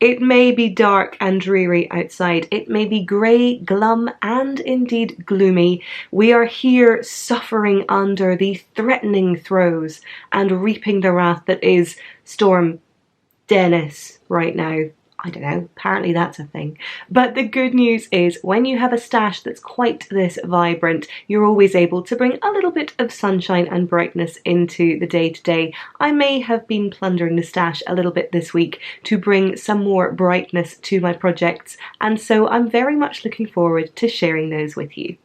It may be dark and dreary outside. It may be grey, glum, and indeed gloomy. We are here suffering under the threatening throes and reaping the wrath that is Storm Dennis right now. I don't know, apparently that's a thing. But the good news is when you have a stash that's quite this vibrant, you're always able to bring a little bit of sunshine and brightness into the day-to-day. I may have been plundering the stash a little bit this week to bring some more brightness to my projects, and so I'm very much looking forward to sharing those with you.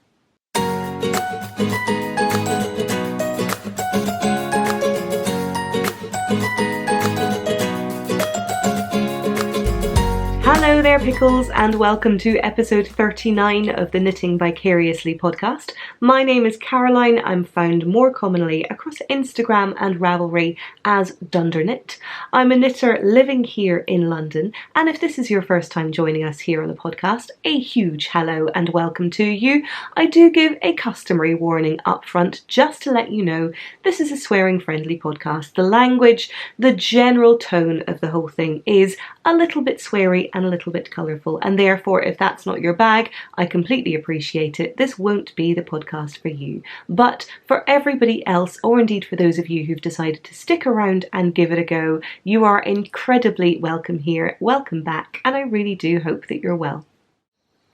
Hello there pickles, and welcome to episode 39 of the Knitting Vicariously podcast. My name is Caroline. I'm found more commonly across Instagram and Ravelry as dunderknit. I'm a knitter living here in London, and if this is your first time joining us here on the podcast, a huge hello and welcome to you. I do give a customary warning up front just to let you know this is a swearing friendly podcast. The language, the general tone of the whole thing is a little bit sweary and a little bit colourful, and therefore if that's not your bag, I completely appreciate it. This won't be the podcast for you. But for everybody else, or indeed for those of you who've decided to stick around and give it a go, you are incredibly welcome here, welcome back, and I really do hope that you're well.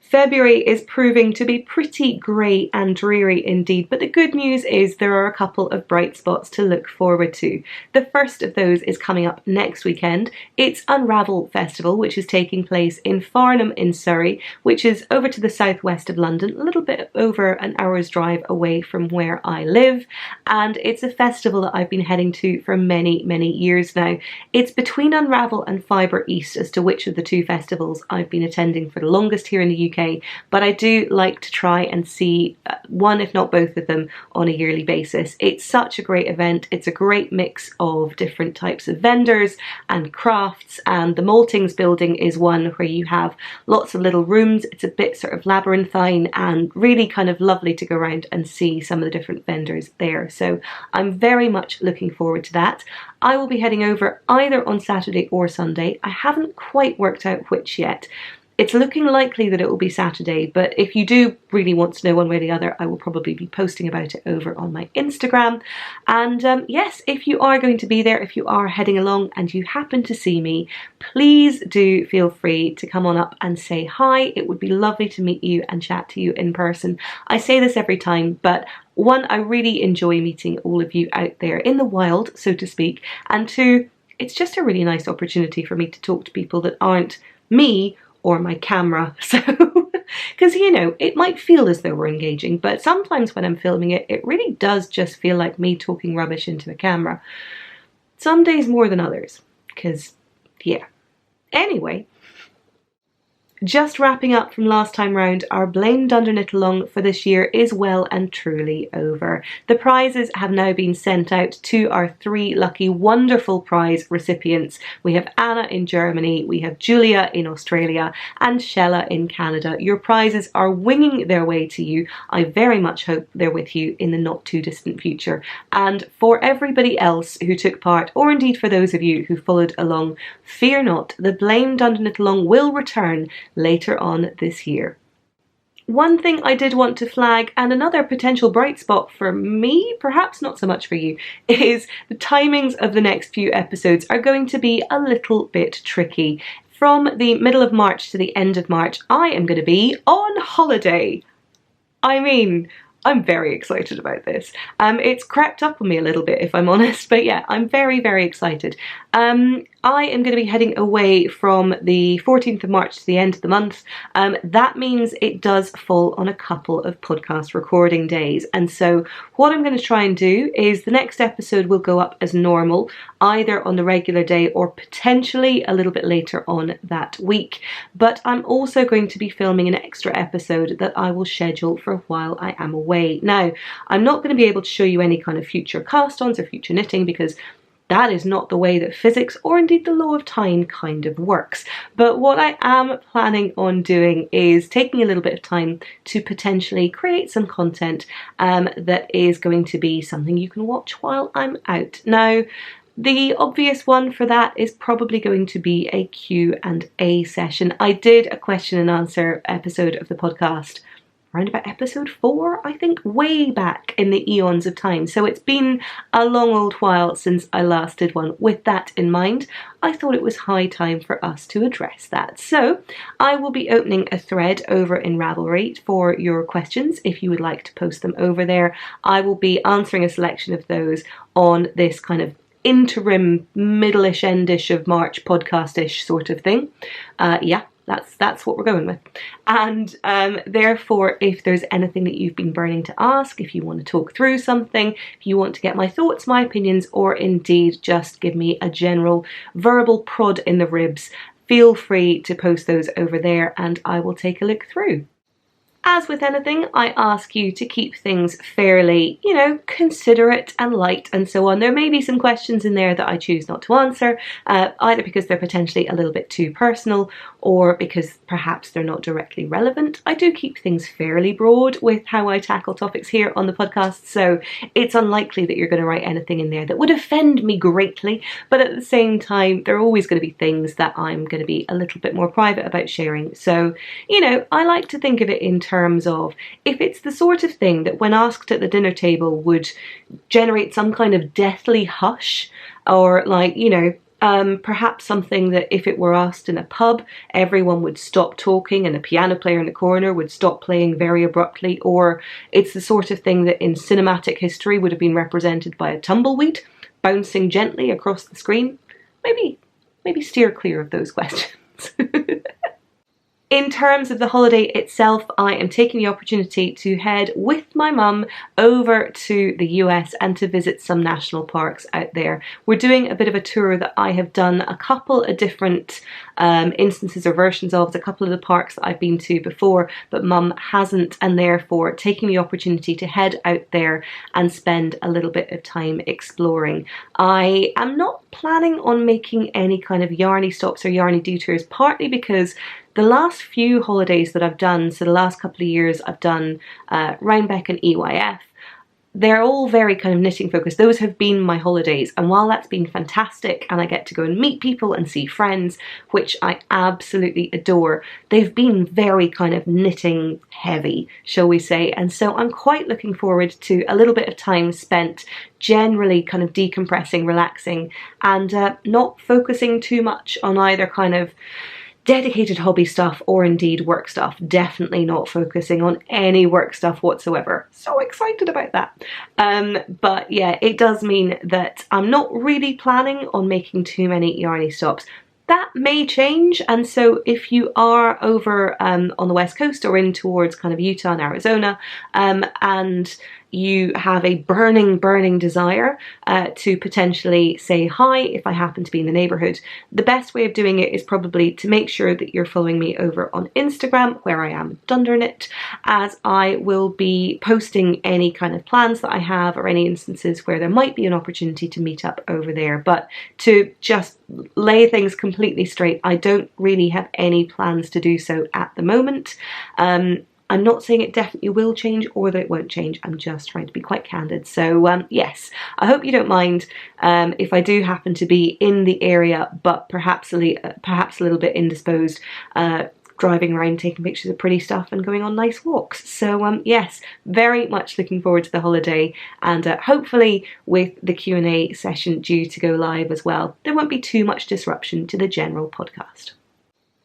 February is proving to be pretty grey and dreary indeed, but the good news is there are a couple of bright spots to look forward to. The first of those is coming up next weekend. It's Unravel Festival, which is taking place in Farnham in Surrey, which is over to the southwest of London, a little bit over an hour's drive away from where I live, and it's a festival that I've been heading to for many years now. It's between Unravel and Fibre East as to which of the two festivals I've been attending for the longest here in the UK. But I do like to try and see one, if not both of them, on a yearly basis. It's such a great event. It's a great mix of different types of vendors and crafts, and the Maltings building is one where you have lots of little rooms. It's a bit sort of labyrinthine and really kind of lovely to go around and see some of the different vendors there. So I'm very much looking forward to that. I will be heading over either on Saturday or Sunday. I haven't quite worked out which yet. It's looking likely that it will be Saturday, but if you do really want to know one way or the other, I will probably be posting about it over on my Instagram. And yes, if you are going to be there, if you are heading along and you happen to see me, please do feel free to come on up and say hi. It would be lovely to meet you and chat to you in person. I say this every time, but one, I really enjoy meeting all of you out there in the wild, so to speak, and two, it's just a really nice opportunity for me to talk to people that aren't me or my camera. So, because you know, it might feel as though we're engaging, but sometimes when I'm filming it, it really does just feel like me talking rubbish into a camera. Some days more than others, because yeah. Anyway, just wrapping up from last time round, our Blame Dunderknit along for this year is well and truly over. The prizes have now been sent out to our three lucky wonderful prize recipients. We have Anna in Germany, we have Julia in Australia, and Shella in Canada. Your prizes are winging their way to you. I very much hope they're with you in the not too distant future. And for everybody else who took part, or indeed for those of you who followed along, fear not, the Blame Dunderknit along will return later on this year. One thing I did want to flag, and another potential bright spot for me, perhaps not so much for you, is the timings of the next few episodes are going to be a little bit tricky. From the middle of March to the end of March, I am going to be on holiday. I mean, I'm very excited about this. It's crept up on me a little bit, if I'm honest, but yeah, I'm very excited. I am going to be heading away from the 14th of March to the end of the month. That means it does fall on a couple of podcast recording days. And so what I'm going to try and do is the next episode will go up as normal, either on the regular day or potentially a little bit later on that week. But I'm also going to be filming an extra episode that I will schedule for while I am away. Now, I'm not going to be able to show you any kind of future cast-ons or future knitting because that is not the way that physics or indeed the law of time kind of works. But what I am planning on doing is taking a little bit of time to potentially create some content that is going to be something you can watch while I'm out. Now, The obvious one for that is probably going to be a Q&A session. I did a question and answer episode of the podcast around about episode 4, I think, way back in the eons of time. So it's been a long old while since I last did one. With that in mind, I thought it was high time for us to address that. So I will be opening a thread over in Ravelry for your questions if you would like to post them over there. I will be answering a selection of those on this kind of interim middle-ish, endish of March podcast-ish sort of thing. That's what we're going with. And therefore, if there's anything that you've been burning to ask, if you want to talk through something, if you want to get my thoughts, my opinions, or indeed just give me a general verbal prod in the ribs, feel free to post those over there and I will take a look through. As with anything, I ask you to keep things fairly, considerate and light and so on. There may be some questions in there that I choose not to answer, either because they're potentially a little bit too personal or because perhaps they're not directly relevant. I do keep things fairly broad with how I tackle topics here on the podcast, so it's unlikely that you're going to write anything in there that would offend me greatly, but at the same time, there are always going to be things that I'm going to be a little bit more private about sharing. So, I like to think of it in terms of if it's the sort of thing that when asked at the dinner table would generate some kind of deathly hush, or perhaps something that if it were asked in a pub, everyone would stop talking and a piano player in the corner would stop playing very abruptly, or it's the sort of thing that in cinematic history would have been represented by a tumbleweed bouncing gently across the screen, maybe steer clear of those questions. In terms of the holiday itself, I am taking the opportunity to head with my mum over to the US and to visit some national parks out there. We're doing a bit of a tour that I have done a couple of different instances or versions of, a couple of the parks that I've been to before, but mum hasn't, and therefore taking the opportunity to head out there and spend a little bit of time exploring. I am not planning on making any kind of yarny stops or yarny detours, partly because the last few holidays that I've done, so the last couple of years I've done Rhinebeck and EYF, they're all very kind of knitting focused. Those have been my holidays, and while that's been fantastic and I get to go and meet people and see friends, which I absolutely adore, they've been very kind of knitting heavy, shall we say, and so I'm quite looking forward to a little bit of time spent generally kind of decompressing, relaxing, and not focusing too much on either kind of dedicated hobby stuff or indeed work stuff. Definitely not focusing on any work stuff whatsoever. So excited about that. But yeah, it does mean that I'm not really planning on making too many yarny stops. That may change, and so if you are over on the west coast or in towards kind of Utah and Arizona, and you have a burning desire to potentially say hi if I happen to be in the neighbourhood, the best way of doing it is probably to make sure that you're following me over on Instagram, where I am dunderknit, as I will be posting any kind of plans that I have or any instances where there might be an opportunity to meet up over there. But to just lay things completely straight, I don't really have any plans to do so at the moment. I'm not saying it definitely will change or that it won't change. I'm just trying to be quite candid. So yes, I hope you don't mind if I do happen to be in the area, but perhaps a little bit indisposed, driving around, taking pictures of pretty stuff and going on nice walks. So yes, very much looking forward to the holiday, and hopefully with the Q&A session due to go live as well, there won't be too much disruption to the general podcast.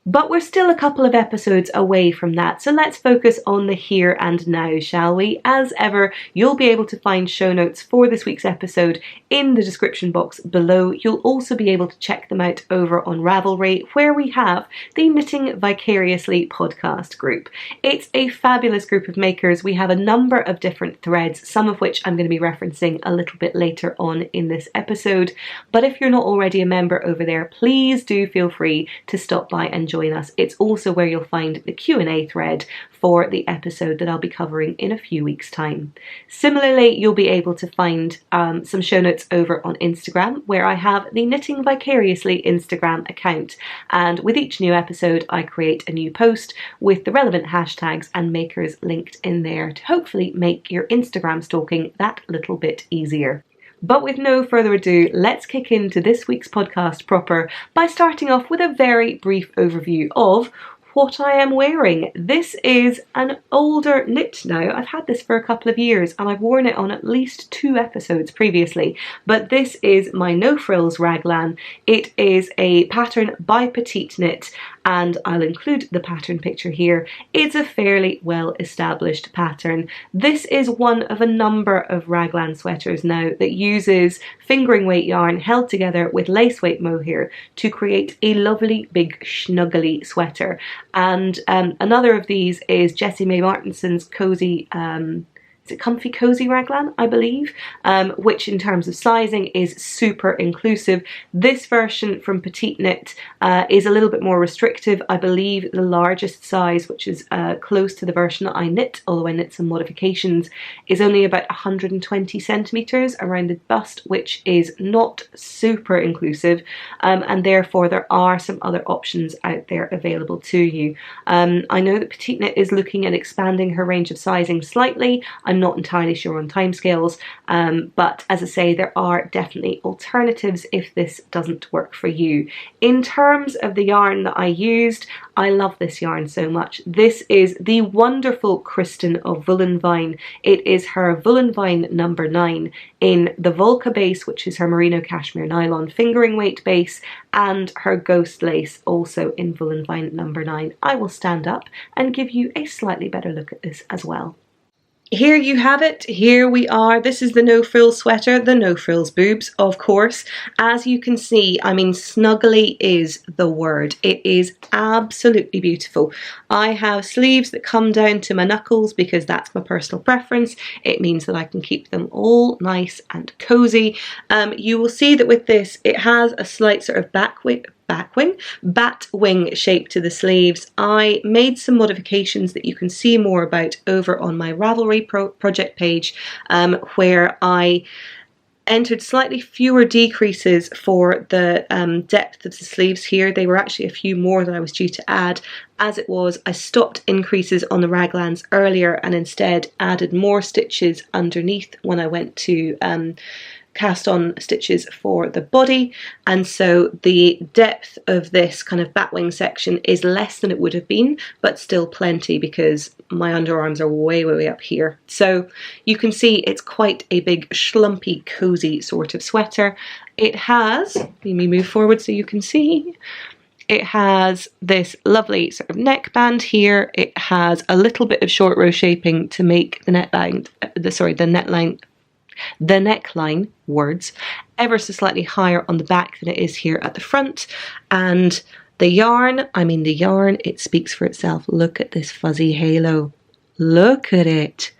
But we're still a couple of episodes away from that, so let's focus on the here and now, shall we? As ever, you'll be able to find show notes for this week's episode in the description box below. You'll also be able to check them out over on Ravelry, where we have the Knitting Vicariously podcast group. It's a fabulous group of makers. We have a number of different threads, some of which I'm going to be referencing a little bit later on in this episode. But if you're not already a member over there, please do feel free to stop by and join us. It's also where you'll find the Q&A thread for the episode that I'll be covering in a few weeks' time. Similarly, you'll be able to find some show notes over on Instagram, where I have the Knitting Vicariously Instagram account, and with each new episode I create a new post with the relevant hashtags and makers linked in there to hopefully make your Instagram stalking that little bit easier. But with no further ado, let's kick into this week's podcast proper by starting off with a very brief overview of what I am wearing. This is an older knit now. I've had this for a couple of years and I've worn it on at least 2 episodes previously, but this is my No Frills raglan. It is a pattern by Petite Knit and I'll include the pattern picture here. It's a fairly well established pattern. This is one of a number of raglan sweaters now that uses fingering weight yarn held together with lace weight mohair to create a lovely big snuggly sweater. And another of these is Jessie May Martinson's cozy, is it Comfy Cozy raglan, I believe, which in terms of sizing is super inclusive. This version from Petite Knit is a little bit more restrictive. I believe the largest size, which is close to the version that I knit, although I knit some modifications, is only about 120 centimetres around the bust, which is not super inclusive, and therefore there are some other options out there available to you. I know that Petite Knit is looking at expanding her range of sizing slightly. I'm not entirely sure on timescales, but as I say, there are definitely alternatives if this doesn't work for you. In terms of the yarn that I used, I love this yarn so much. This is the wonderful Kristen of Woolenvine. It is her Woolenvine number 9 in the Volca base, which is her merino cashmere nylon fingering weight base, and her ghost lace also in Woolenvine number 9. I will stand up and give you a slightly better look at this as well. Here you have it, here we are. This is the No Frills sweater, the No Frills boobs, of course. As you can see, I mean, snuggly is the word. It is absolutely beautiful. I have sleeves that come down to my knuckles because that's my personal preference. It means that I can keep them all nice and cozy. You will see that with this, it has a slight sort of bat wing shape to the sleeves. I made some modifications that you can see more about over on my Ravelry project page, where I entered slightly fewer decreases for the depth of the sleeves here. They were actually a few more than I was due to add. As it was, I stopped increases on the raglans earlier and instead added more stitches underneath when I went to cast on stitches for the body, and so the depth of this kind of batwing section is less than it would have been, but still plenty because my underarms are way up here. So you can see it's quite a big schlumpy cozy sort of sweater. It has, let me move forward so you can see, it has this lovely sort of neckband here. It has a little bit of short row shaping to make the neckline words ever so slightly higher on the back than it is here at the front. And the yarn, it speaks for itself. Look at this fuzzy halo. Look at it.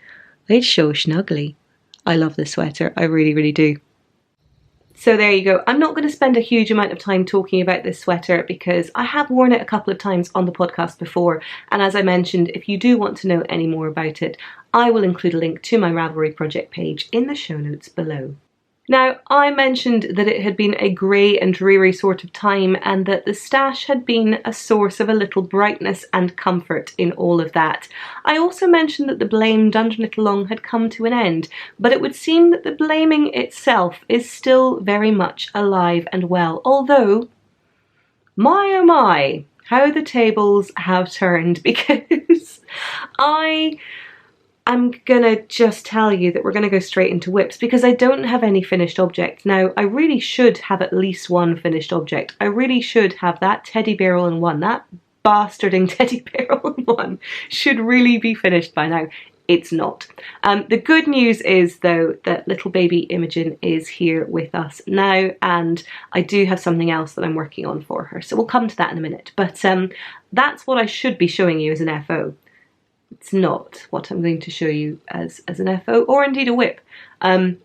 It's so snuggly. I love this sweater. I really do. So there you go. I'm not going to spend a huge amount of time talking about this sweater because I have worn it a couple of times on the podcast before, and as I mentioned, if you do want to know any more about it, I will include a link to my Ravelry project page in the show notes below. Now, I mentioned that it had been a grey and dreary sort of time and that the stash had been a source of a little brightness and comfort in all of that. I also mentioned that the blame dunderknit along had come to an end, but it would seem that the blaming itself is still very much alive and well, although, my oh my, how the tables have turned, because I'm gonna just tell you that we're gonna go straight into whips because I don't have any finished object. Now, I really should have at least one finished object. I really should have that teddy bear all in one. That bastarding teddy bear all in one should really be finished by now. It's not. The good news is, though, that little baby Imogen is here with us now, and I do have something else that I'm working on for her. So we'll come to that in a minute. But that's what I should be showing you as an FO. It's not what I'm going to show you as an FO or indeed a whip. To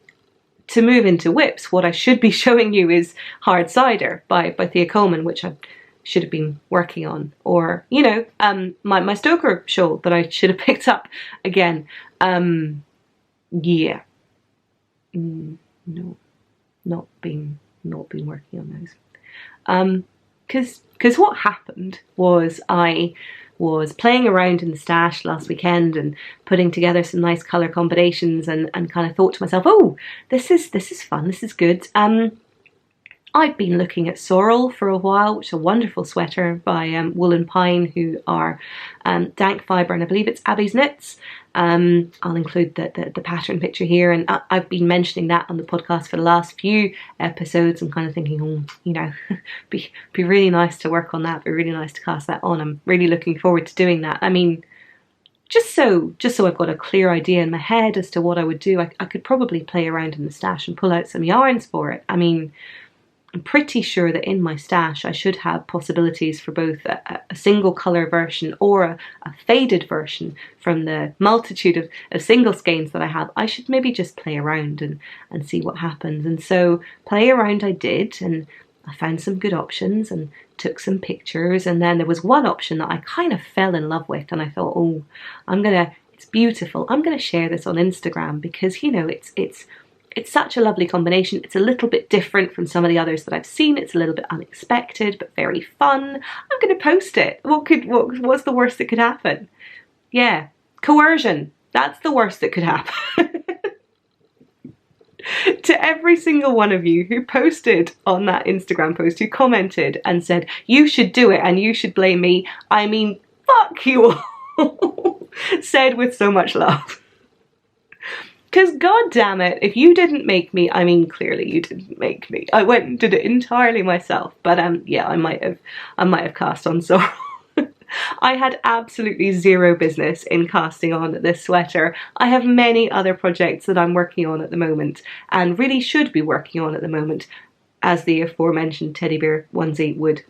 move into whips, what I should be showing you is Hard Cider by Thea Coleman, which I should have been working on, or, you know, my Stoker shawl that I should have picked up again. Yeah. No, not been working on those. Because what happened was I was playing around in the stash last weekend and putting together some nice colour combinations, and kind of thought to myself, oh, this is fun, this is good. I've been looking at Sorrel for a while, which is a wonderful sweater by Wool and Pine, who are dank fibre, and I believe it's Abby's Knits. I'll include the pattern picture here, and I've been mentioning that on the podcast for the last few episodes. I'm kind of thinking, oh, you know, be really nice to work on that, be really nice to cast that on. I'm really looking forward to doing that. I mean, just so I've got a clear idea in my head as to what I would do, I could probably play around in the stash and pull out some yarns for it. I mean, I'm pretty sure that in my stash I should have possibilities for both a single colour version or a faded version from the multitude of single skeins that I have. I should maybe just play around and see what happens. And so play around I did, and I found some good options and took some pictures, and then there was one option that I kind of fell in love with, and I thought, oh, it's beautiful, I'm gonna share this on Instagram, because, you know, it's such a lovely combination. It's a little bit different from some of the others that I've seen. It's a little bit unexpected, but very fun. I'm going to post it. What's the worst that could happen? Yeah, coercion. That's the worst that could happen. To every single one of you who posted on that Instagram post, who commented and said, you should do it and you should blame me, I mean, fuck you all. Said with so much love. Because god damn it, if you didn't make me, I mean, clearly you didn't make me. I went and did it entirely myself. But yeah, I might have cast on Sorrel. I had absolutely zero business in casting on this sweater. I have many other projects that I'm working on at the moment, and really should be working on at the moment, as the aforementioned teddy bear onesie would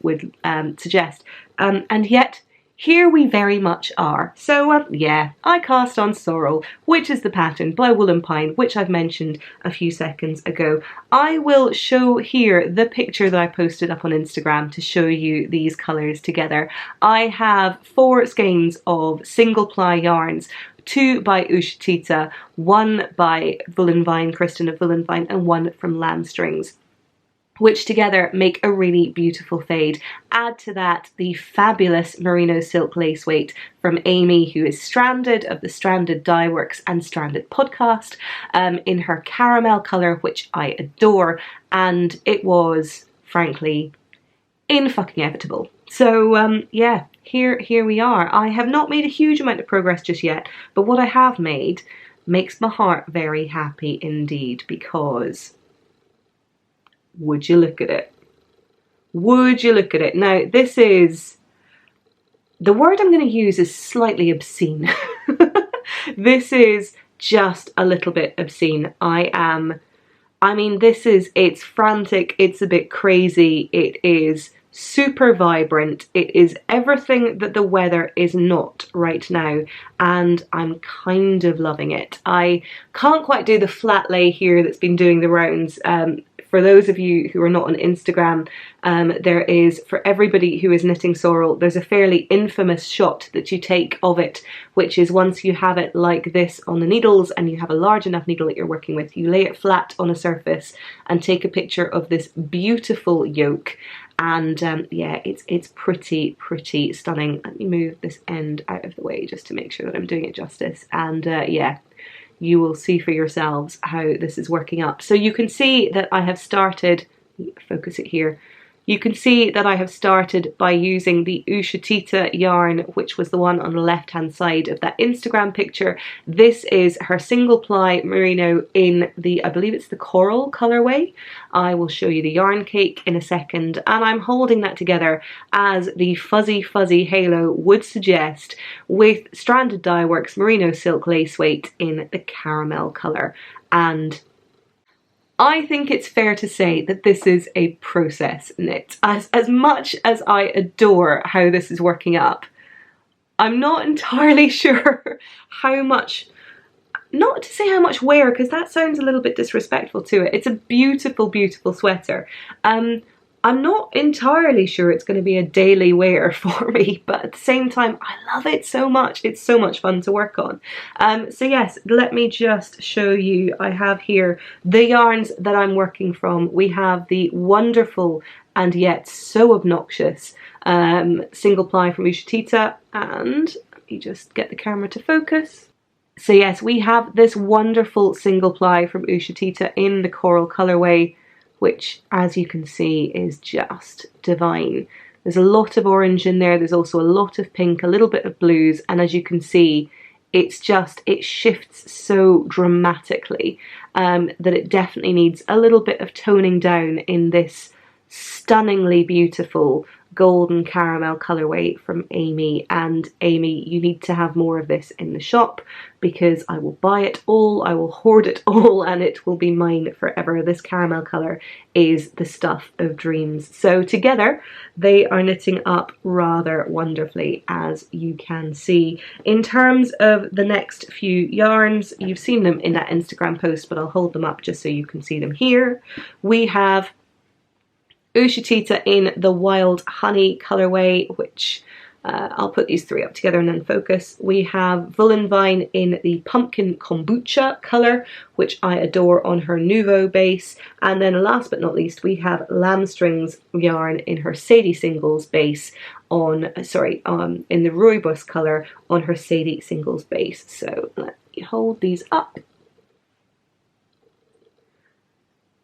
suggest. And yet, here we very much are. So yeah, I cast on Sorrel, which is the pattern by Wool and Pine, which I've mentioned a few seconds ago. I will show here the picture that I posted up on Instagram to show you these colours together. I have 4 skeins of single ply yarns, 2 by Ushatita, 1 by Wool and Vine, Kristen of Wool and Vine, and 1 from Lamb Strings, which together make a really beautiful fade. Add to that the fabulous merino silk lace weight from Amy, who is Stranded of the Stranded Dye Works and Stranded podcast, in her caramel colour, which I adore, and it was, frankly, in-fucking-evitable. So yeah, here we are. I have not made a huge amount of progress just yet, but what I have made makes my heart very happy indeed, because would you look at it? Would you look at it? Now, this is, the word I'm going to use is slightly obscene. This is just a little bit obscene. It's frantic, it's a bit crazy, it is super vibrant, it is everything that the weather is not right now, and I'm kind of loving it. I can't quite do the flat lay here that's been doing the rounds. For those of you who are not on Instagram, there is, for everybody who is knitting Sorrel, there's a fairly infamous shot that you take of it, which is once you have it like this on the needles and you have a large enough needle that you're working with, you lay it flat on a surface and take a picture of this beautiful yoke. And yeah, it's pretty stunning. Let me move this end out of the way just to make sure that I'm doing it justice. And yeah, you will see for yourselves how this is working up. So you can see that I have started, focus it here, you can see that I have started by using the Ushatita yarn, which was the one on the left hand side of that Instagram picture. This is her single ply merino in the, I believe it's the coral colorway. I will show you the yarn cake in a second, and I'm holding that together as the fuzzy halo would suggest, with Stranded Dye Works merino silk lace weight in the caramel color. And I think it's fair to say that this is a process knit. As much as I adore how this is working up, I'm not entirely sure how much, not to say how much wear, because that sounds a little bit disrespectful to it. It's a beautiful sweater. I'm not entirely sure it's going to be a daily wear for me, but at the same time, I love it so much. It's so much fun to work on. So yes, let me just show you. I have here the yarns that I'm working from. We have the wonderful and yet so obnoxious single ply from Ushatita. And let me just get the camera to focus. So yes, we have this wonderful single ply from Ushatita in the coral colorway, which, as you can see, is just divine. There's a lot of orange in there, there's also a lot of pink, a little bit of blues, and as you can see, it shifts so dramatically that it definitely needs a little bit of toning down in this stunningly beautiful golden caramel colorway from Amy. And Amy, you need to have more of this in the shop, because I will buy it all, I will hoard it all, and it will be mine forever. This caramel color is the stuff of dreams. So together they are knitting up rather wonderfully, as you can see. In terms of the next few yarns, you've seen them in that Instagram post, but I'll hold them up just so you can see them here. We have Ushatita in the Wild Honey colorway, which I'll put these three up together and then focus. We have Vullenvine in the Pumpkin Kombucha color, which I adore, on her Nouveau base. And then last but not least, we have Lambstrings yarn in her Sadie Singles base in the Rooibos color on her Sadie Singles base. So let me hold these up.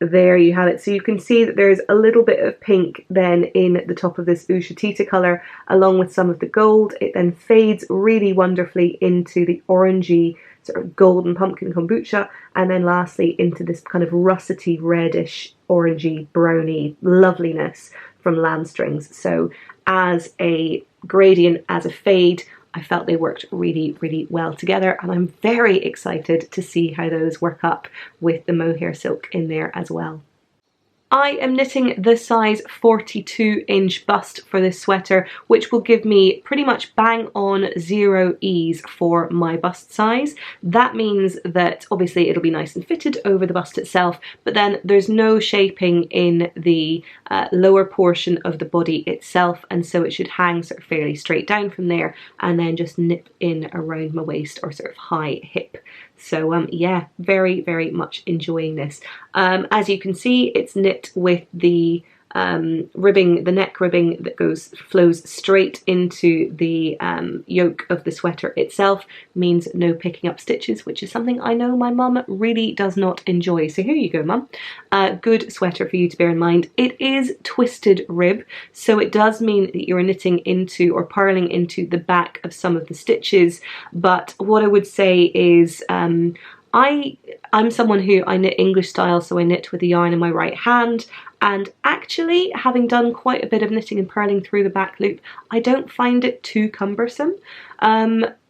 There you have it. So you can see that there's a little bit of pink then in the top of this Ushatita colour, along with some of the gold. It then fades really wonderfully into the orangey sort of golden pumpkin kombucha, and then lastly into this kind of russety reddish orangey browny loveliness from Lambstrings. So as a gradient, as a fade, I felt they worked really, really well together, and I'm very excited to see how those work up with the mohair silk in there as well. I am knitting the size 42-inch bust for this sweater, which will give me pretty much bang on 0 ease for my bust size. That means that obviously it'll be nice and fitted over the bust itself, but then there's no shaping in the lower portion of the body itself, and so it should hang sort of fairly straight down from there and then just nip in around my waist or sort of high hip. So yeah, very, very much enjoying this. As you can see, it's knit with the ribbing, the neck ribbing that flows straight into the yoke of the sweater itself, means no picking up stitches, which is something I know my mum really does not enjoy. So here you go, mum. Good sweater for you to bear in mind. It is twisted rib, so it does mean that you're knitting into or purling into the back of some of the stitches, but what I would say is I'm someone who I knit English style, so I knit with the yarn in my right hand, and actually, having done quite a bit of knitting and purling through the back loop, I don't find it too cumbersome.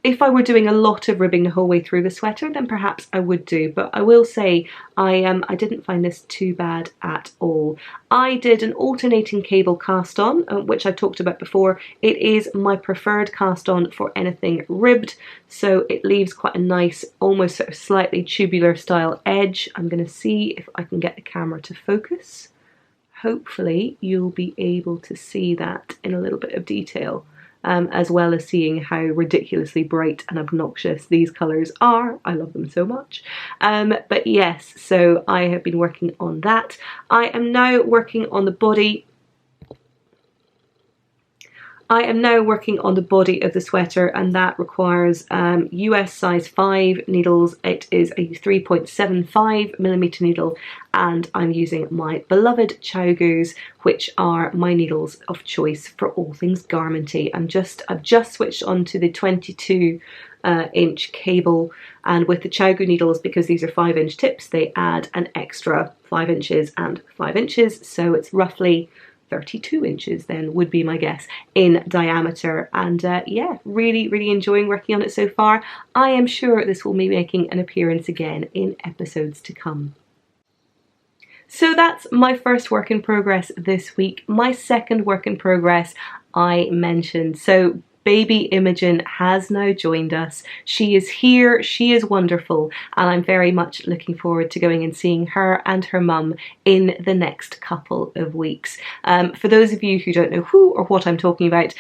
If I were doing a lot of ribbing the whole way through the sweater, then perhaps I would do, but I will say I didn't find this too bad at all. I did an alternating cable cast on, which I've talked about before. It is my preferred cast on for anything ribbed, so it leaves quite a nice, almost sort of slightly tubular style edge. I'm going to see if I can get the camera to focus. Hopefully you'll be able to see that in a little bit of detail, as well as seeing how ridiculously bright and obnoxious these colours are. I love them so much. But yes, so I have been working on that. I am now working on the body. I am now working on the body of the sweater, and that requires US size 5 needles. It is a 3.75mm needle, and I'm using my beloved Chowgoos, which are my needles of choice for all things garmenty. I've just switched on to the 22-inch cable, and with the Chowgoo needles, because these are 5-inch tips, they add an extra 5 inches and 5 inches, so it's roughly 32 inches then, would be my guess, in diameter. And yeah, really, really enjoying working on it so far. I am sure this will be making an appearance again in episodes to come. So that's my first work in progress this week. My second work in progress I mentioned. So baby Imogen has now joined us. She is here, she is wonderful, and I'm very much looking forward to going and seeing her and her mum in the next couple of weeks. For those of you who don't know who or what I'm talking about,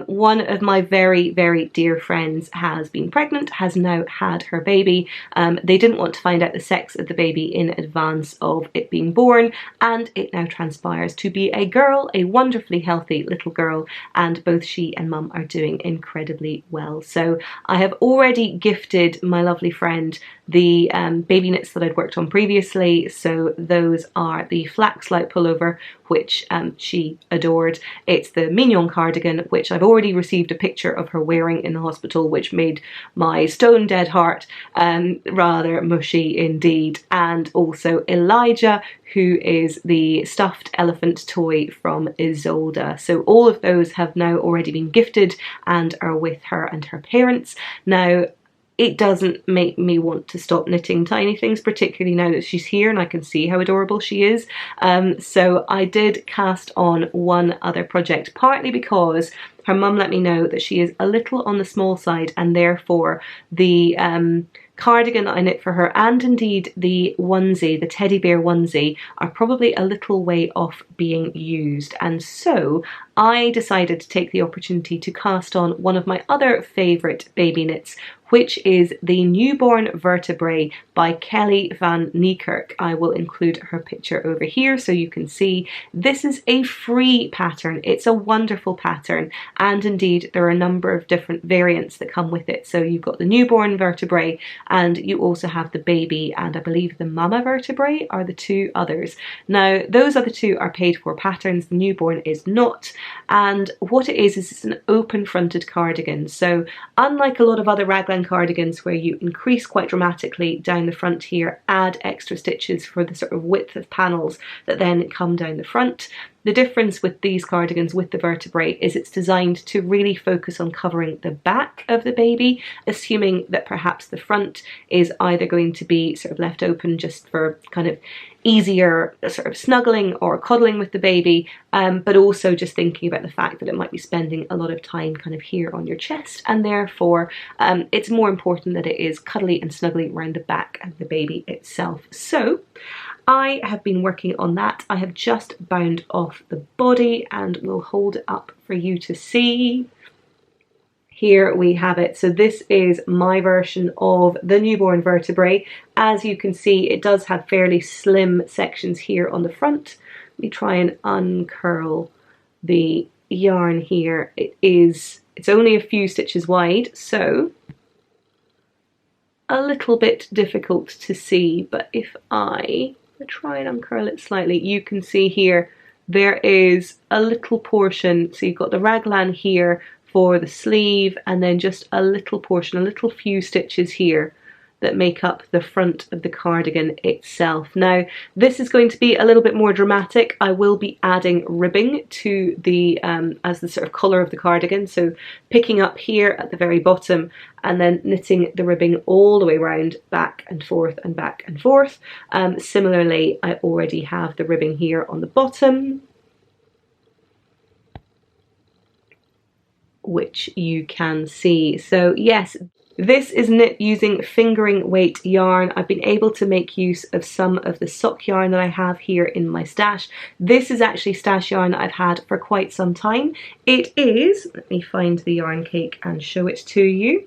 one of my very, very dear friends has been pregnant, has now had her baby. They didn't want to find out the sex of the baby in advance of it being born, and it now transpires to be a girl, a wonderfully healthy little girl, and both she and mum are doing incredibly well. So I have already gifted my lovely friend the baby knits that I'd worked on previously. So those are the flax light pullover, which she adored. It's the mignon cardigan, which I've already received a picture of her wearing in the hospital, which made my stone dead heart rather mushy indeed. And also Elijah, who is the stuffed elephant toy from Isolde. So all of those have now already been gifted and are with her and her parents. Now, it doesn't make me want to stop knitting tiny things, particularly now that she's here and I can see how adorable she is. So I did cast on one other project, partly because her mum let me know that she is a little on the small side, and therefore the cardigan that I knit for her, and indeed the onesie, the teddy bear onesie, are probably a little way off being used. And so I decided to take the opportunity to cast on one of my other favourite baby knits, which is the Newborn Vertebrae by Kelly van Niekerk. I will include her picture over here so you can see. This is a free pattern. It's a wonderful pattern, and indeed there are a number of different variants that come with it. So you've got the Newborn Vertebrae, and you also have the baby, and I believe the mama vertebrae are the two others. Now those other two are paid for patterns, the newborn is not, and what it is it's an open fronted cardigan. So unlike a lot of other raglan cardigans where you increase quite dramatically down the front here, add extra stitches for the sort of width of panels that then come down the front, the difference with these cardigans with the vertebrae is it's designed to really focus on covering the back of the baby, assuming that perhaps the front is either going to be sort of left open just for kind of easier sort of snuggling or coddling with the baby, but also just thinking about the fact that it might be spending a lot of time kind of here on your chest, and therefore it's more important that it is cuddly and snuggly around the back of the baby itself. So I have been working on that. I have just bound off the body and will hold it up for you to see. Here we have it. So this is my version of the Newborn Vertebrae. As you can see, it does have fairly slim sections here on the front. Let me try and uncurl the yarn here. It's only a few stitches wide, so a little bit difficult to see, but if I try and uncurl it slightly, you can see here there is a little portion. So you've got the raglan here for the sleeve, and then just a little portion, a little few stitches here that make up the front of the cardigan itself. Now this is going to be a little bit more dramatic. I will be adding ribbing to the as the sort of colour of the cardigan, so picking up here at the very bottom and then knitting the ribbing all the way around, back and forth and back and forth. Similarly, I already have the ribbing here on the bottom, which you can see. So yes, this is knit using fingering weight yarn. I've been able to make use of some of the sock yarn that I have here in my stash. This is actually stash yarn that I've had for quite some time. It is, let me find the yarn cake and show it to you.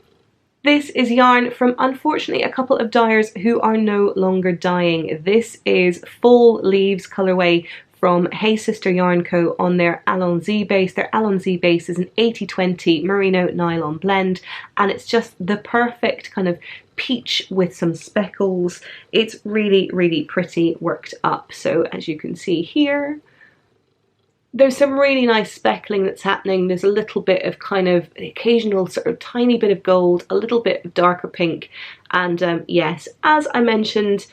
This is yarn from, unfortunately, a couple of dyers who are no longer dyeing. This is Fall Leaves colourway from Hey Sister Yarn Co. on their Allons-y base. Their Allons-y base is an 80-20 merino nylon blend, and it's just the perfect kind of peach with some speckles. It's really, really pretty worked up. So as you can see here, there's some really nice speckling that's happening. There's a little bit of kind of the occasional sort of tiny bit of gold, a little bit of darker pink. And yes, as I mentioned,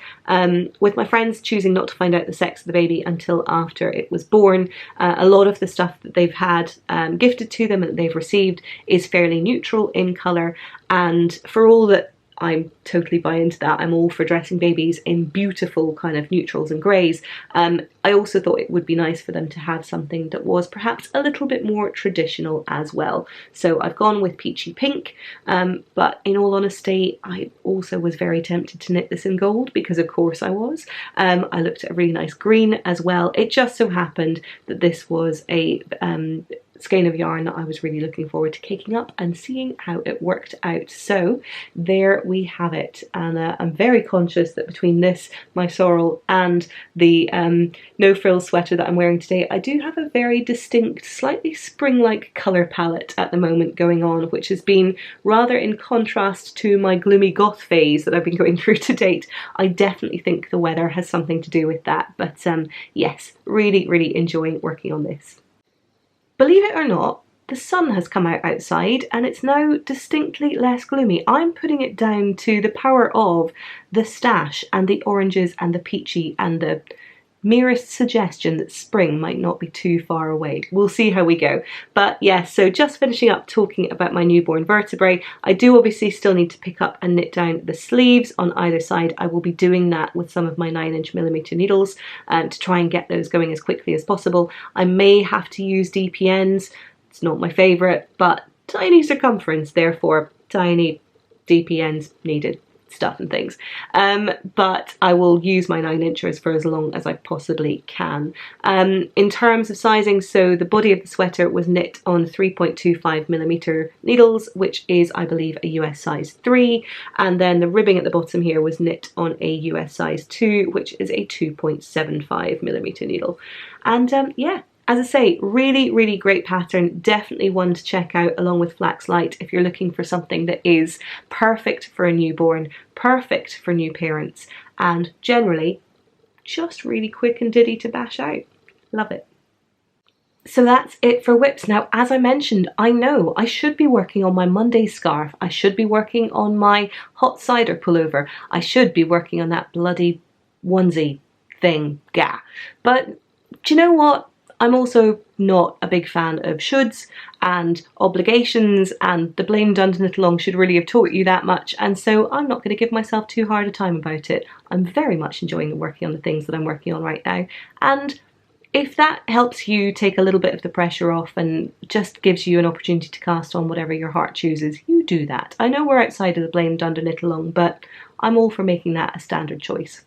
with my friends choosing not to find out the sex of the baby until after it was born, a lot of the stuff that they've had gifted to them and that they've received is fairly neutral in colour. And for all that I'm totally buy into that. I'm all for dressing babies in beautiful kind of neutrals and greys. I also thought it would be nice for them to have something that was perhaps a little bit more traditional as well. So I've gone with peachy pink, but in all honesty, I also was very tempted to knit this in gold, because of course I was. I looked at a really nice green as well. It just so happened that this was a skein of yarn that I was really looking forward to caking up and seeing how it worked out. So there we have it, and I'm very conscious that between this, my Sorrel, and the no frills sweater that I'm wearing today, I do have a very distinct, slightly spring-like colour palette at the moment going on, which has been rather in contrast to my gloomy goth phase that I've been going through to date. I definitely think the weather has something to do with that, but yes, really enjoying working on this. Believe it or not, the sun has come out outside and it's now distinctly less gloomy. I'm putting it down to the power of the stash and the oranges and the peachy and the merest suggestion that spring might not be too far away. We'll see how we go. But yes, so just finishing up talking about my newborn vertebrae, I do obviously still need to pick up and knit down the sleeves on either side. I will be doing that with some of my 9" needles to try and get those going as quickly as possible. I may have to use DPNs. It's not my favourite, but tiny circumference, therefore tiny DPNs needed. Stuff and things, but I will use my 9" for as long as I possibly can. In terms of sizing, so the body of the sweater was knit on 3.25mm needles, which is, I believe, a US size 3, and then the ribbing at the bottom here was knit on a US size 2, which is a 2.75mm needle. And yeah, as I say, really great pattern, definitely one to check out along with Flaxlight if you're looking for something that is perfect for a newborn, perfect for new parents, and generally just really quick and diddy to bash out. Love it. So that's it for whips. Now, as I mentioned, I know I should be working on my Monday scarf, I should be working on my hot cider pullover, I should be working on that bloody onesie thing, gah. But do you know what? I'm also not a big fan of shoulds and obligations, and the blame dunderknit along should really have taught you that much, and so I'm not going to give myself too hard a time about it. I'm very much enjoying working on the things that I'm working on right now, and if that helps you take a little bit of the pressure off and just gives you an opportunity to cast on whatever your heart chooses, you do that. I know we're outside of the blame dunderknit along, but I'm all for making that a standard choice.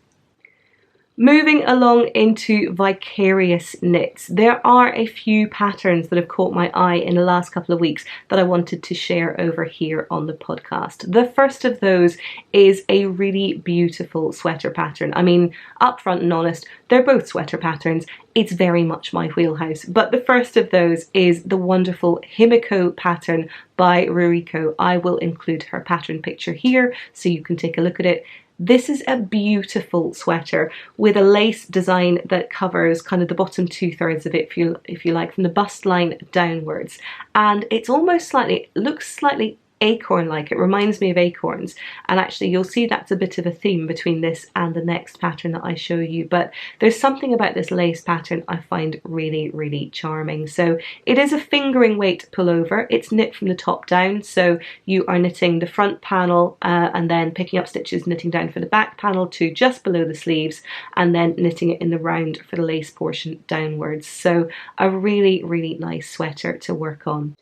Moving along into vicarious knits, there are a few patterns that have caught my eye in the last couple of weeks that I wanted to share over here on the podcast. The first of those is a really beautiful sweater pattern. I mean, upfront and honest, they're both sweater patterns. It's very much my wheelhouse, but the first of those is the wonderful Himiko pattern by Ruriko. I will include her pattern picture here so you can take a look at it. This is a beautiful sweater with a lace design that covers kind of the bottom 2/3 of it, if you like, from the bust line downwards. And it's almost slightly, it looks slightly acorn-like. It reminds me of acorns, and actually you'll see that's a bit of a theme between this and the next pattern that I show you, but there's something about this lace pattern I find really charming. So it is a fingering weight pullover. It's knit from the top down, so you are knitting the front panel and then picking up stitches, knitting down for the back panel to just below the sleeves, and then knitting it in the round for the lace portion downwards. So a really nice sweater to work on.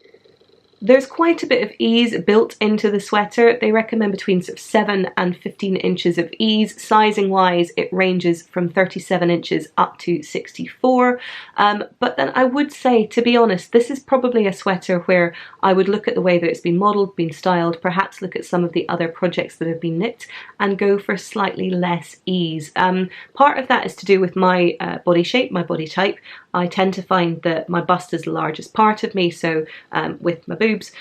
There's quite a bit of ease built into the sweater. They recommend between sort of 7 and 15 inches of ease. Sizing wise, it ranges from 37 inches up to 64. But then I would say, to be honest, this is probably a sweater where I would look at the way that it's been modelled, been styled, perhaps look at some of the other projects that have been knit and go for slightly less ease. Part of that is to do with my body shape, my body type. I tend to find that my bust is the largest part of me, so with my boobs,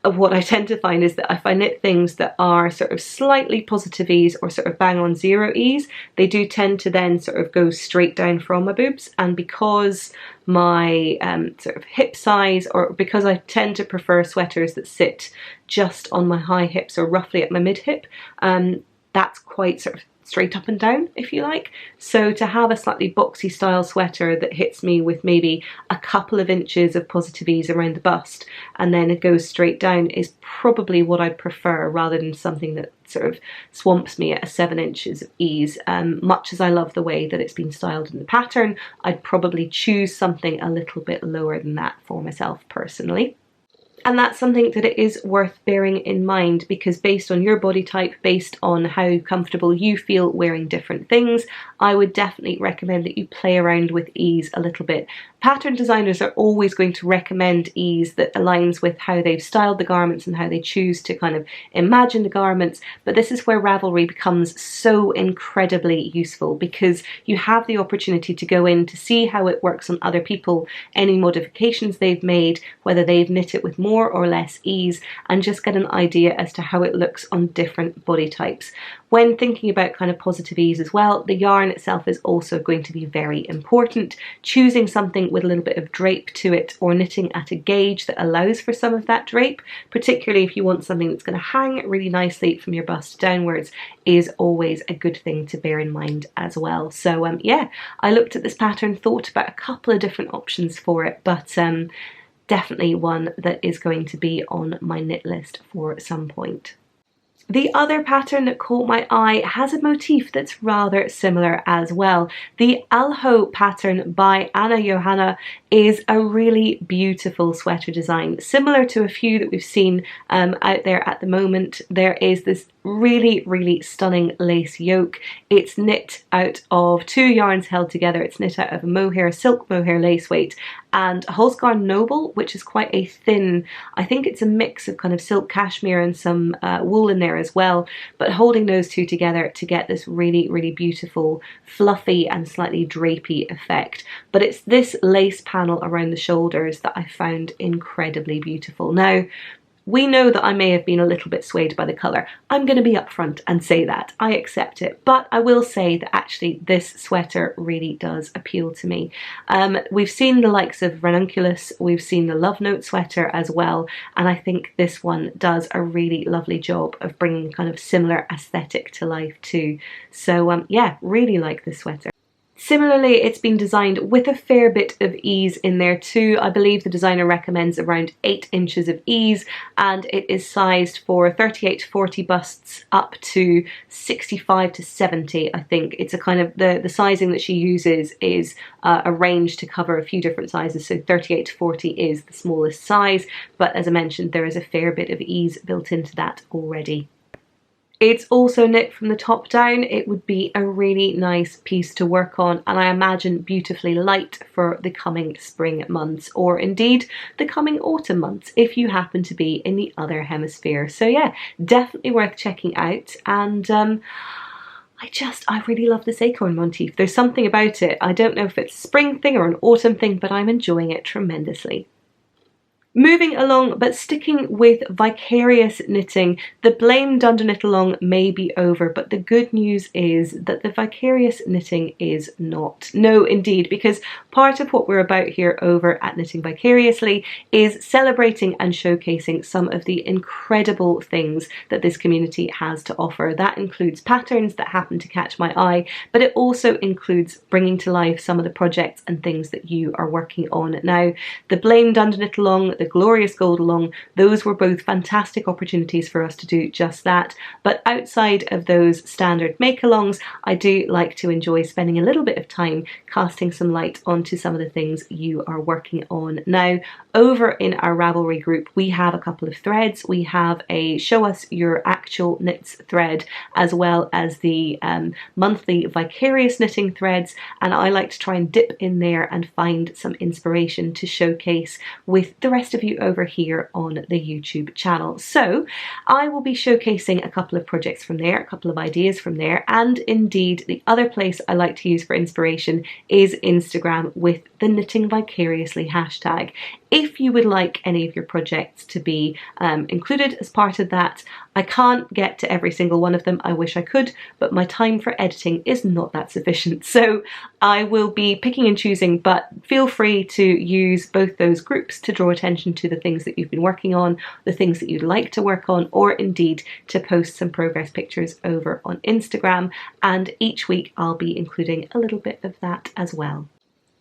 what I tend to find is that if I knit things that are sort of slightly positive ease or sort of bang on zero ease, they do tend to then sort of go straight down from my boobs. And because my sort of hip size, or because I tend to prefer sweaters that sit just on my high hips or roughly at my mid hip, that's quite sort of straight up and down, if you like. So to have a slightly boxy style sweater that hits me with maybe a couple of inches of positive ease around the bust and then it goes straight down is probably what I'd prefer, rather than something that sort of swamps me at a 7 inches of ease. Much as I love the way that it's been styled in the pattern, I'd probably choose something a little bit lower than that for myself personally. And that's something that it is worth bearing in mind, because based on your body type, based on how comfortable you feel wearing different things, I would definitely recommend that you play around with ease a little bit. Pattern designers are always going to recommend ease that aligns with how they've styled the garments and how they choose to kind of imagine the garments, but this is where Ravelry becomes so incredibly useful, because you have the opportunity to go in to see how it works on other people, any modifications they've made, whether they've knit it with more or less ease, and just get an idea as to how it looks on different body types. When thinking about kind of positive ease as well, the yarn itself is also going to be very important. Choosing something with a little bit of drape to it, or knitting at a gauge that allows for some of that drape, particularly if you want something that's going to hang really nicely from your bust downwards, is always a good thing to bear in mind as well. So yeah, I looked at this pattern, thought about a couple of different options for it, but definitely one that is going to be on my knit list for some point. The other pattern that caught my eye has a motif that's rather similar as well. The Alho pattern by Anna Johanna is a really beautiful sweater design, similar to a few that we've seen out there at the moment. There is this really stunning lace yoke. It's knit out of 2 yarns held together. It's knit out of a mohair, silk mohair lace weight, and Holzgarn Noble, which is quite a thin, I think it's a mix of kind of silk cashmere and some wool in there as well, but holding those two together to get this really beautiful, fluffy and slightly drapey effect. But it's this lace panel around the shoulders that I found incredibly beautiful. Now, we know that I may have been a little bit swayed by the colour. I'm going to be upfront and say that. I accept it. But I will say that actually this sweater really does appeal to me. We've seen the likes of Ranunculus, we've seen the Love Note sweater as well, and I think this one does a really lovely job of bringing kind of similar aesthetic to life too. So yeah, really like this sweater. Similarly, it's been designed with a fair bit of ease in there too. I believe the designer recommends around 8 inches of ease, and it is sized for 38 to 40 busts up to 65 to 70, I think. It's a kind of, the sizing that she uses is a range to cover a few different sizes, so 38 to 40 is the smallest size, but as I mentioned, there is a fair bit of ease built into that already. It's also knit from the top down. It would be a really nice piece to work on, and I imagine beautifully light for the coming spring months, or indeed the coming autumn months if you happen to be in the other hemisphere. So yeah, definitely worth checking out. And I really love this acorn motif. There's something about it. I don't know if it's a spring thing or an autumn thing, but I'm enjoying it tremendously. Moving along, but sticking with vicarious knitting, the blame dunderknit along may be over, but the good news is that the vicarious knitting is not. No, indeed, because part of what we're about here over at Knitting Vicariously is celebrating and showcasing some of the incredible things that this community has to offer. That includes patterns that happen to catch my eye, but it also includes bringing to life some of the projects and things that you are working on. Now, the blame dunderknit along, the glorious gold along, those were both fantastic opportunities for us to do just that. But outside of those standard make-alongs, I do like to enjoy spending a little bit of time casting some light onto some of the things you are working on. Now, over in our Ravelry group, we have a couple of threads. We have a show us your actual knits thread, as well as the monthly vicarious knitting threads, and I like to try and dip in there and find some inspiration to showcase with the rest of you over here on the YouTube channel. So I will be showcasing a couple of projects from there, a couple of ideas from there, and indeed the other place I like to use for inspiration is Instagram with the Knitting Vicariously hashtag. If you would like any of your projects to be included as part of that, I can't get to every single one of them. I wish I could, but my time for editing is not that sufficient. So I will be picking and choosing, but feel free to use both those groups to draw attention to the things that you've been working on, the things that you'd like to work on, or indeed to post some progress pictures over on Instagram. And each week I'll be including a little bit of that as well.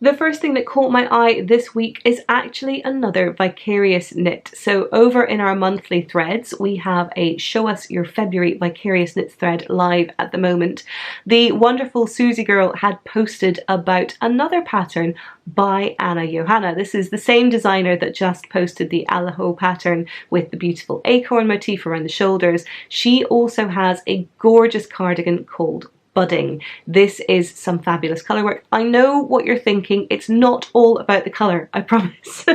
The first thing that caught my eye this week is actually another Vicarious knit. So over in our monthly threads, we have a Show Us Your February Vicarious knits thread live at the moment. The wonderful Susie girl had posted about another pattern by Anna Johanna. This is the same designer that just posted the Allaho pattern with the beautiful acorn motif around the shoulders. She also has a gorgeous cardigan called Budding. This is some fabulous colour work. I know what you're thinking, it's not all about the colour, I promise.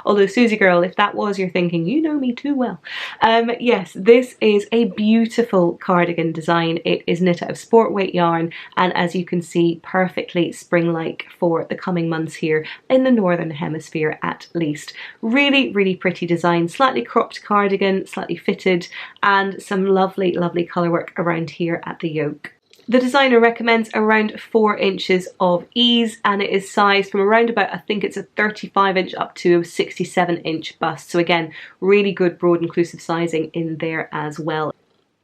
Although Susie girl, if that was your thinking, you know me too well. Yes, this is a beautiful cardigan design. It is knit out of sport weight yarn, and as you can see, perfectly spring-like for the coming months here in the Northern Hemisphere at least. Really, really pretty design, slightly cropped cardigan, slightly fitted, and some lovely, lovely colour work around here at the yoke. The designer recommends around 4 inches of ease, and it is sized from around about, I think it's a 35 inch up to a 67 inch bust. So again, really good broad inclusive sizing in there as well.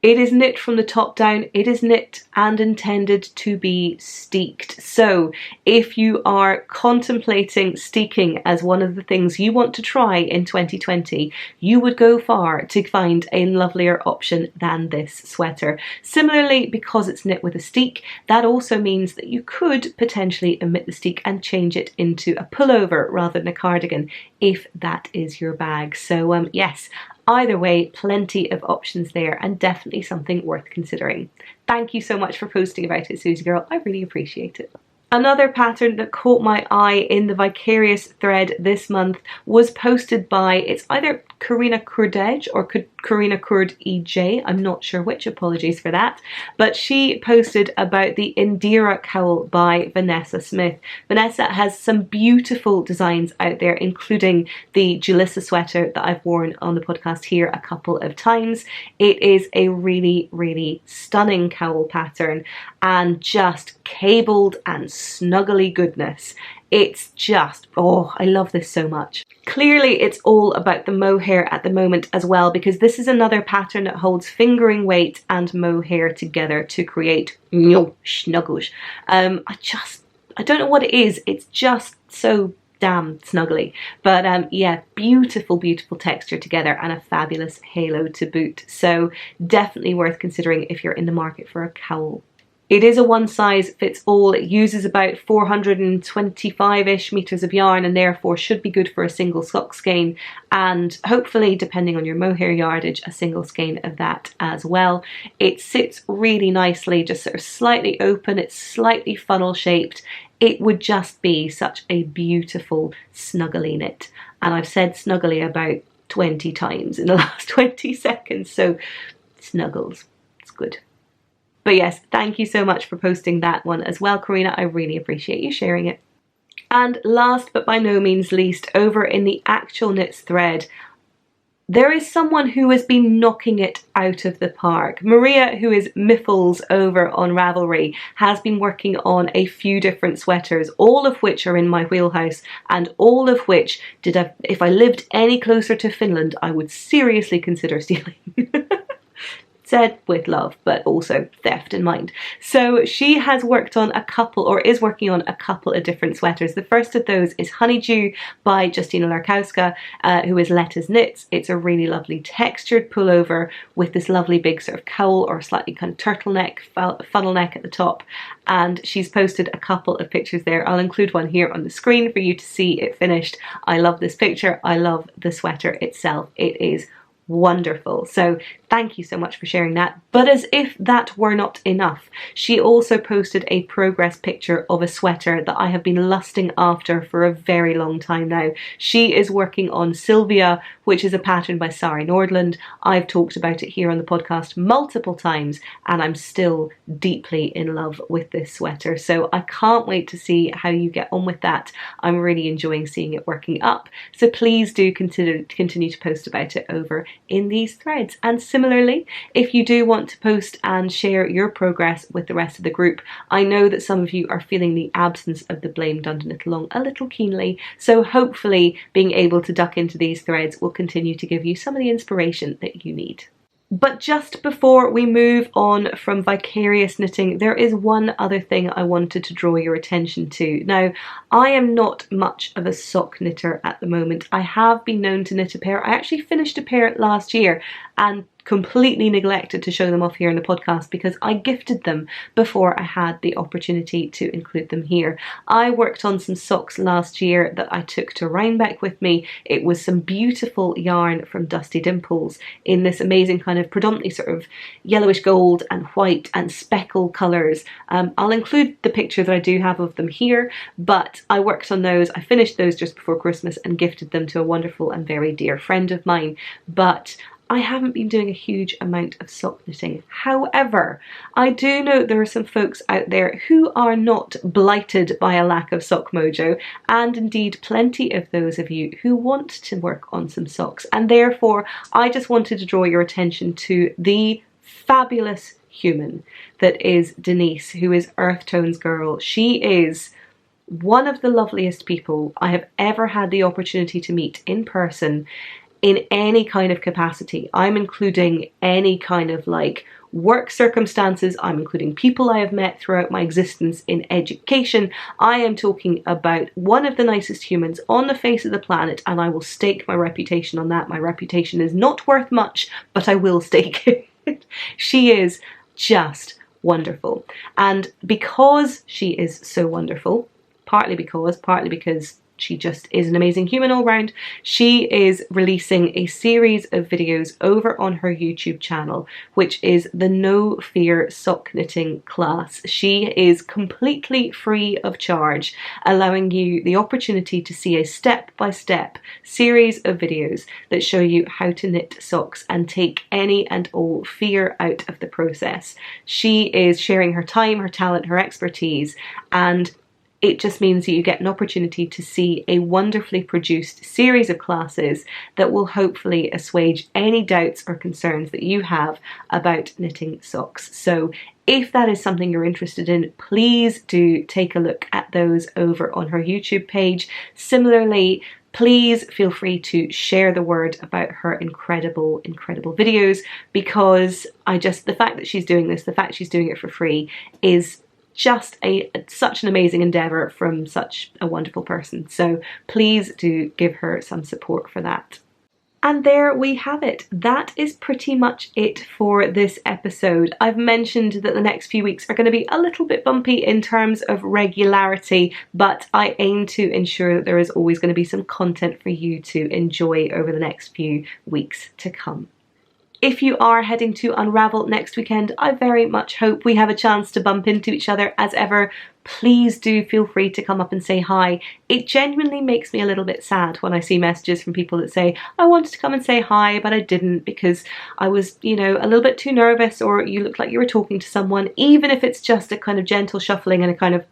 It is knit from the top down. It is knit and intended to be steeked. So if you are contemplating steeking as one of the things you want to try in 2020, you would go far to find a lovelier option than this sweater. Similarly, because it's knit with a steek, that also means that you could potentially omit the steek and change it into a pullover rather than a cardigan if that is your bag. So yes, either way, plenty of options there, and definitely something worth considering. Thank you so much for posting about it, Susie girl. I really appreciate it. Another pattern that caught my eye in the Vicarious thread this month was posted by, it's either Karina Kurdej or Karina Kurd EJ, I'm not sure which, apologies for that, but she posted about the Indira cowl by Vanessa Smith. Vanessa has some beautiful designs out there, including the Julissa sweater that I've worn on the podcast here a couple of times. It is a really, really stunning cowl pattern and just cabled and snuggly goodness. It's just, oh, I love this so much. Clearly it's all about the mohair at the moment as well, because this is another pattern that holds fingering weight and mohair together to create snuggles. I don't know what it is, it's just so damn snuggly. But yeah, beautiful, beautiful texture together and a fabulous halo to boot. So definitely worth considering if you're in the market for a cowl. It is a one size fits all. It uses about 425-ish meters of yarn and therefore should be good for a single sock skein, and hopefully, depending on your mohair yardage, a single skein of that as well. It sits really nicely, just sort of slightly open. It's slightly funnel shaped. It would just be such a beautiful snuggly knit. And I've said snuggly about 20 times in the last 20 seconds, so snuggles, it's good. But yes, thank you so much for posting that one as well, Karina. I really appreciate you sharing it. And last but by no means least, over in the actual knits thread, there is someone who has been knocking it out of the park. Maria, who is Miffles over on Ravelry, has been working on a few different sweaters, all of which are in my wheelhouse, and all of which, if I lived any closer to Finland, I would seriously consider stealing. Said with love, but also theft in mind. So she has worked on a couple, or is working on a couple of different sweaters. The first of those is Honeydew by Justina Larkowska, who is Letta's Knits. It's a really lovely textured pullover with this lovely big sort of cowl or slightly kind of turtleneck, funnel neck at the top. And she's posted a couple of pictures there. I'll include one here on the screen for you to see it finished. I love this picture. I love the sweater itself. It is wonderful. So Thank you so much for sharing that. But as if that were not enough, she also posted a progress picture of a sweater that I have been lusting after for a very long time now. She is working on Sylvia, which is a pattern by Sari Nordland. I've talked about it here on the podcast multiple times, and I'm still deeply in love with this sweater. So I can't wait to see how you get on with that. I'm really enjoying seeing it working up. So please do continue to post about it over in these threads. And similarly, if you do want to post and share your progress with the rest of the group, I know that some of you are feeling the absence of the Blame Dunderknit along a little keenly, so hopefully being able to duck into these threads will continue to give you some of the inspiration that you need. But just before we move on from vicarious knitting, there is one other thing I wanted to draw your attention to. Now, I am not much of a sock knitter at the moment. I have been known to knit a pair. I actually finished a pair last year and completely neglected to show them off here in the podcast because I gifted them before I had the opportunity to include them here. I worked on some socks last year that I took to Rhinebeck with me. It was some beautiful yarn from Dusty Dimples in this amazing kind of predominantly sort of yellowish gold and white and speckle colours. I'll include the picture that I do have of them here, but I worked on those. I finished those just before Christmas and gifted them to a wonderful and very dear friend of mine. But I haven't been doing a huge amount of sock knitting. However, I do know there are some folks out there who are not blighted by a lack of sock mojo, and indeed plenty of those of you who want to work on some socks. And therefore, I just wanted to draw your attention to the fabulous human that is Denise, who is Earth Tones Girl. She is one of the loveliest people I have ever had the opportunity to meet in person in any kind of capacity. I'm including any kind of like work circumstances. I'm including people I have met throughout my existence in education. I am talking about one of the nicest humans on the face of the planet, and I will stake my reputation on that. My reputation is not worth much, but I will stake it. She is just wonderful. And because she is so wonderful, partly because she just is an amazing human all round, she is releasing a series of videos over on her YouTube channel, which is the No Fear Sock Knitting class. She is completely free of charge, allowing you the opportunity to see a step-by-step series of videos that show you how to knit socks and take any and all fear out of the process. She is sharing her time, her talent, her expertise, and it just means that you get an opportunity to see a wonderfully produced series of classes that will hopefully assuage any doubts or concerns that you have about knitting socks. So if that is something you're interested in, please do take a look at those over on her YouTube page. Similarly, please feel free to share the word about her incredible videos, because the fact that she's doing this, the fact she's doing it for free is just such an amazing endeavour from such a wonderful person. So please do give her some support for that. And there we have it. That is pretty much it for this episode. I've mentioned that the next few weeks are going to be a little bit bumpy in terms of regularity, but I aim to ensure that there is always going to be some content for you to enjoy over the next few weeks to come. If you are heading to Unravel next weekend, I very much hope we have a chance to bump into each other as ever. Please do feel free to come up and say hi. It genuinely makes me a little bit sad when I see messages from people that say, I wanted to come and say hi, but I didn't because I was, a little bit too nervous, or you looked like you were talking to someone, even if it's just a kind of gentle shuffling and a kind of,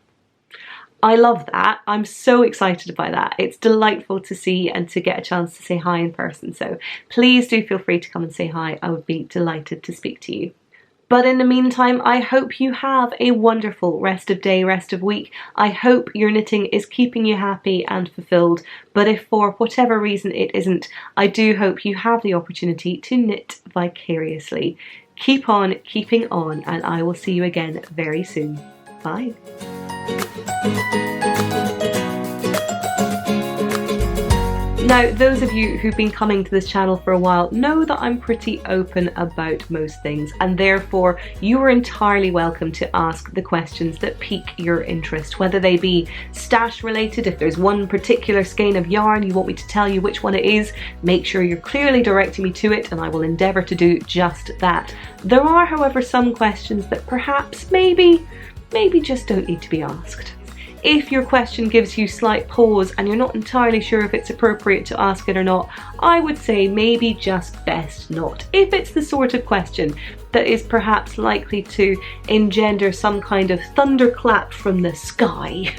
I love that. I'm so excited by that. It's delightful to see and to get a chance to say hi in person. So please do feel free to come and say hi. I would be delighted to speak to you. But in the meantime, I hope you have a wonderful rest of day, rest of week. I hope your knitting is keeping you happy and fulfilled. But if for whatever reason it isn't, I do hope you have the opportunity to knit vicariously. Keep on keeping on, and I will see you again very soon. Bye. Now, those of you who've been coming to this channel for a while know that I'm pretty open about most things, and therefore you are entirely welcome to ask the questions that pique your interest, whether they be stash related. If there's one particular skein of yarn you want me to tell you which one it is, make sure you're clearly directing me to it and I will endeavour to do just that. There are, however, some questions that perhaps maybe just don't need to be asked. If your question gives you slight pause and you're not entirely sure if it's appropriate to ask it or not, I would say maybe just best not. If it's the sort of question that is perhaps likely to engender some kind of thunderclap from the sky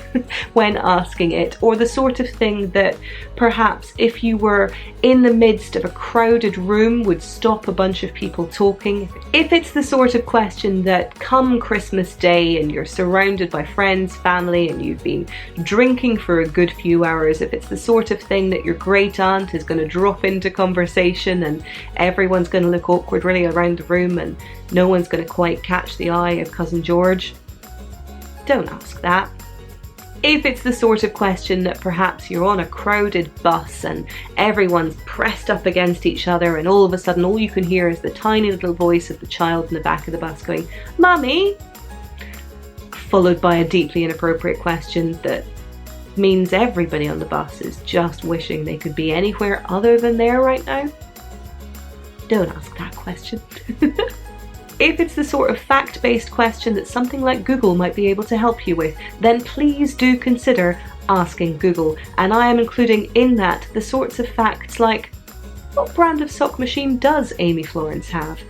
when asking it, or the sort of thing that perhaps if you were in the midst of a crowded room would stop a bunch of people talking. If it's the sort of question that come Christmas Day and you're surrounded by friends, family, and you've been drinking for a good few hours, if it's the sort of thing that your great aunt is going to drop into conversation and everyone's going to look awkward really around the room and no one's going to quite catch the eye of Cousin George, don't ask that. If it's the sort of question that perhaps you're on a crowded bus and everyone's pressed up against each other and all of a sudden all you can hear is the tiny little voice of the child in the back of the bus going, "Mummy," followed by a deeply inappropriate question that means everybody on the bus is just wishing they could be anywhere other than there right now, don't ask that question. If it's the sort of fact-based question that something like Google might be able to help you with, then please do consider asking Google. And I am including in that the sorts of facts like, what brand of sock machine does Amy Florence have?